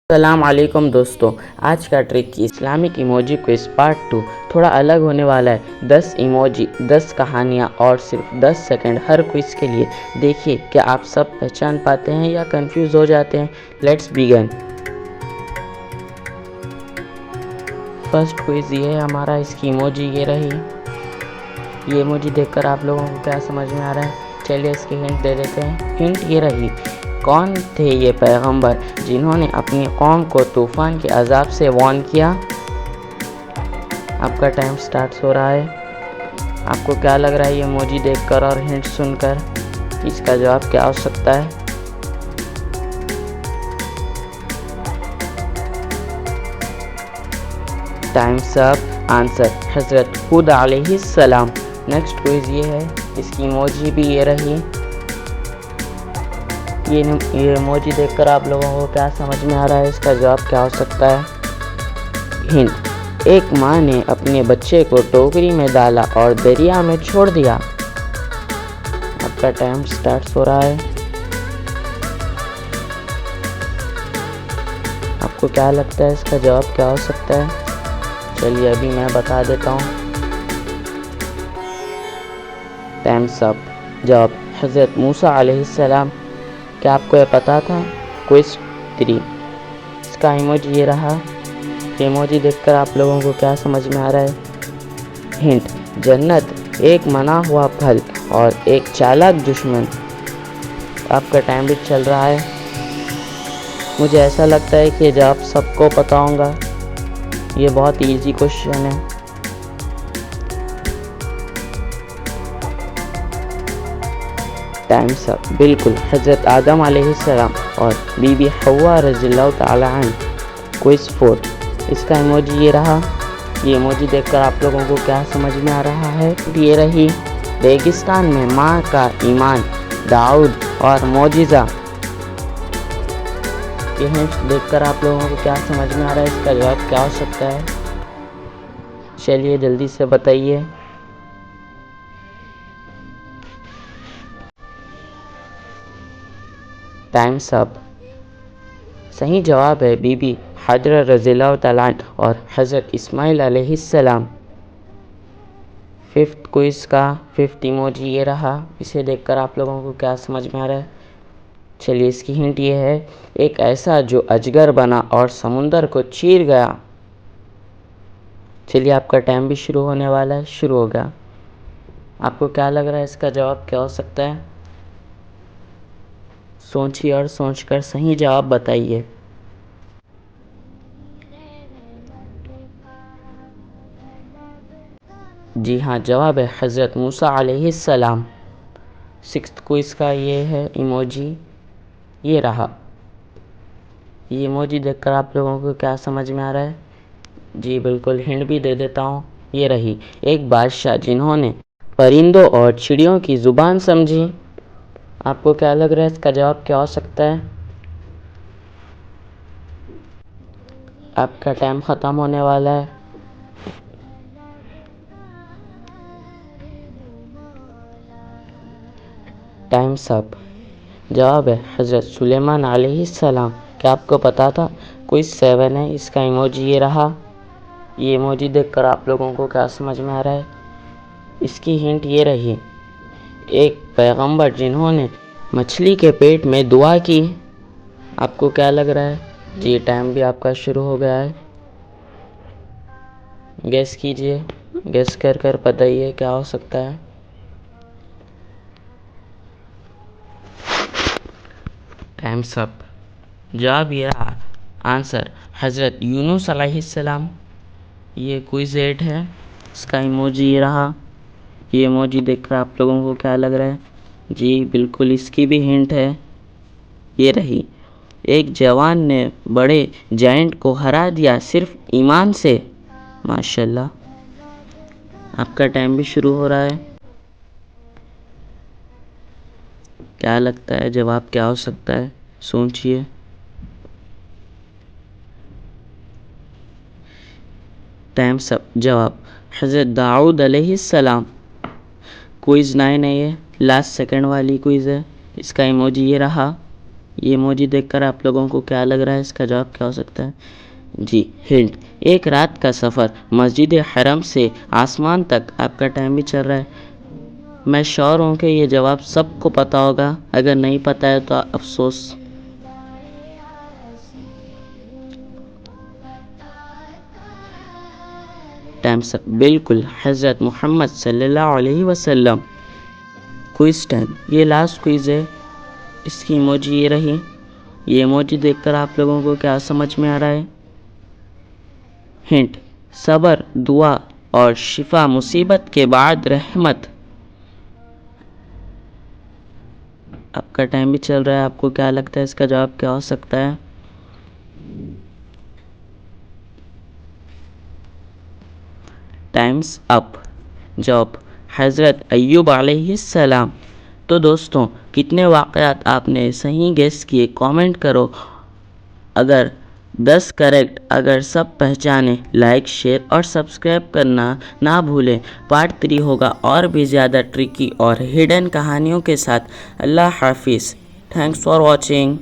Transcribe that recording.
अस्सलाम वालेकुम दोस्तों। आज का ट्रिक की इस्लामिक इमोजी क्विज पार्ट 2 थोड़ा अलग होने वाला है। 10 इमोजी, 10 कहानियाँ और सिर्फ 10 सेकंड हर क्विज के लिए। देखिए क्या आप सब पहचान पाते हैं या कंफ्यूज हो जाते हैं। Let's begin. फर्स्ट क्विज ये है हमारा, इसकी इमोजी ये रही। ये इमोजी देखकर आप लोगों को क्या समझ में आ रहा है? चलिए इसकी हिंट दे देते हैं। हिंट ये रही, कौन थे ये पैगंबर जिन्होंने अपनी कौम को तूफ़ान के अजाब से वार्न किया? आपका टाइम स्टार्ट हो रहा है। आपको क्या लग रहा है ये इमोजी देखकर और हिंट सुनकर? इसका जवाब क्या हो सकता है? Times up. आंसर हज़रत हुद अलैहिस्सलाम। नेक्स्ट क्विज ये है, इसकी इमोजी भी ये रही। ये इमोजी देखकर आप लोगों को क्या समझ में आ रहा है? इसका जवाब क्या हो सकता है? हिंट, एक माँ ने अपने बच्चे को टोकरी में डाला और दरिया में छोड़ दिया। आपका टाइम स्टार्ट हो रहा है। आपको क्या लगता है इसका जवाब क्या हो सकता है? चलिए अभी मैं बता देता हूँ। Times up. जवाब हज़रत मूसा अलैहिस्सलाम। क्या आपको यह पता था? क्विज 3, इसका इमोजी ये रहा। ये इमोजी देखकर आप लोगों को क्या समझ में आ रहा है? हिंट, जन्नत, एक मना हुआ फल और एक चालाक दुश्मन। आपका टाइम भी चल रहा है। मुझे ऐसा लगता है कि जवाब सबको पता होगा। ये बहुत इजी क्वेश्चन है। Times up. बिल्कुल, हज़रत आदम अलैहिस्सलाम और बीबी हव्वा रज़ियल्लाहु ताला अन्हा। क्विज 4, इसका इमोजी ये रहा। ये इमोजी देखकर आप लोगों को क्या समझ में आ रहा है? ये रही, रेगिस्तान में माँ का ईमान, दाऊद और मोजिज़ा। ये हिंट देखकर आप लोगों को क्या समझ में आ रहा है? इसका जवाब क्या हो सकता है? चलिए जल्दी से बताइए। Times up. सही जवाब है बीबी हाजरा रज़ियल्लाहु ताला अन्हा और हज़रत इस्माइल अलैहिस्सलाम। फिफ्थ क्विज का फिफ्थ इमोजी ये रहा। इसे देखकर आप लोगों को क्या समझ में आ रहा है? चलिए इसकी हिंट ये है, एक ऐसा जो अजगर बना और समुंदर को चीर गया। चलिए आपका टाइम भी शुरू होने वाला है। शुरू हो गया। आपको क्या लग रहा है इसका जवाब क्या हो सकता है? सोचिए और सोचकर सही जवाब बताइए। जी हाँ, जवाब है हज़रत मूसा अलैहिस्सलाम। सिक्स्थ क्विज का ये है इमोजी, ये रहा। ये इमोजी देखकर आप लोगों को क्या समझ में आ रहा है? जी बिल्कुल, हिंट भी दे देता हूँ। ये रही, एक बादशाह जिन्होंने परिंदों और चिड़ियों की ज़ुबान समझी। आपको क्या लग रहा है इसका जवाब क्या हो सकता है? आपका टाइम ख़त्म होने वाला है। Times up. जवाब है हज़रत सुलेमान अलैहिस्सलाम। क्या आपको पता था? क्विज 7 है, इसका इमोजी ये रहा। ये इमोजी देखकर आप लोगों को क्या समझ में आ रहा है? इसकी हिंट ये रही, एक पैगंबर जिन्होंने मछली के पेट में दुआ की। आपको क्या लग रहा है? जी टाइम भी आपका शुरू हो गया है। गेस कीजिए, गेस कर कर बताइए क्या हो सकता है। Times up. जवाब ये रहा। आंसर हज़रत यूनुस अलैहिस्सलाम। ये क्विज 8 है, इसका इमोजी ये रहा। ये इमोजी देखकर आप लोगों को क्या लग रहा है? जी बिल्कुल, इसकी भी हिंट है, ये रही, एक जवान ने बड़े जायंट को हरा दिया सिर्फ ईमान से। माशाल्लाह। आपका टाइम भी शुरू हो रहा है। क्या लगता है जवाब क्या हो सकता है? सोचिए। Times up. जवाब हज़रत दाऊद अलैहिस्सलाम। क्विज 9 है, ये लास्ट सेकंड वाली क्विज है। इसका इमोजी ये रहा। ये इमोजी देखकर आप लोगों को क्या लग रहा है, इसका जवाब क्या हो सकता है? जी, हिंट, एक रात का सफ़र मस्जिद हरम से आसमान तक। आपका टाइम भी चल रहा है। मैं श्योर हूँ कि ये जवाब सबको पता होगा, अगर नहीं पता है तो अफसोस। टाइम सब बिल्कुल, हज़रत मोहम्मद सल्लल्लाहु अलैहि वसल्लम। क्विज टाइम, ये लास्ट क्विज है। इसकी इमोजी ये रही। ये इमोजी देखकर आप लोगों को क्या समझ में आ रहा है? हिंट, सब्र, दुआ और शिफा, मुसीबत के बाद रहमत। आपका टाइम भी चल रहा है। आपको क्या लगता है इसका जवाब क्या हो सकता है? Times up. जवाब हज़रत अय्यूब अलैहिस्सलाम। तो दोस्तों, कितने वाक़यात आपने सही गेस किए कमेंट करो। अगर 10 करेक्ट अगर सब पहचाने, लाइक शेयर और सब्सक्राइब करना ना भूलें। पार्ट 3 होगा और भी ज़्यादा ट्रिकी और हिडन कहानियों के साथ। अल्लाह हाफिज़। Thanks for watching.